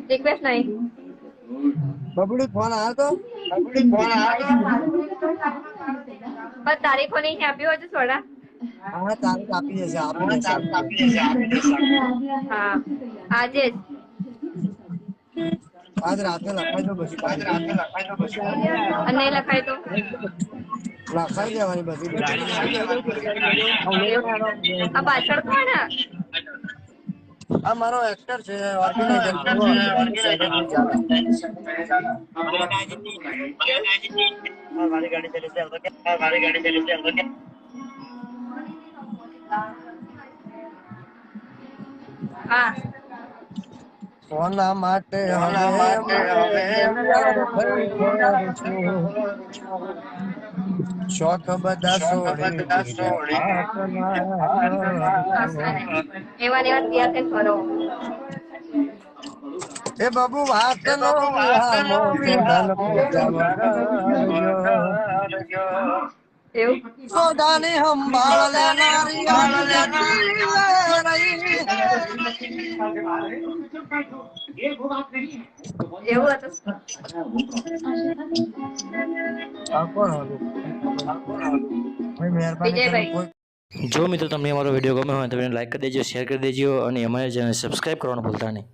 Request नहीं बबड़ी phone आया तो पर तारीख को नहीं आप हो तो थोड़ा हाँ तारीख आपी जैसे हाँ आज आज रात में लखाई दो बसी नहीं लखाई तो લખાઈ દેવાની બધી આ પાછળ કોણ આ મારો એક્ટર છે ઓર્ગેનાઇઝર મારી ગાડી ચલી છે હા સોના માટે શોખ બધા છોડી એવા ને એવા તૈયાર થઈને ફરો એ બાબુ વાત નો એવું સોદાની સંભાળ લેનારી એવું હતું મહેરબાની જો મિત્રો તમને અમારો વિડીયો ગમ્યો હોય તો લાઈક કરી દેજો, શેર કરી દેજો અને અમારી ચેનલ સબસ્ક્રાઈબ કરવાનું ભૂલતા નહીં.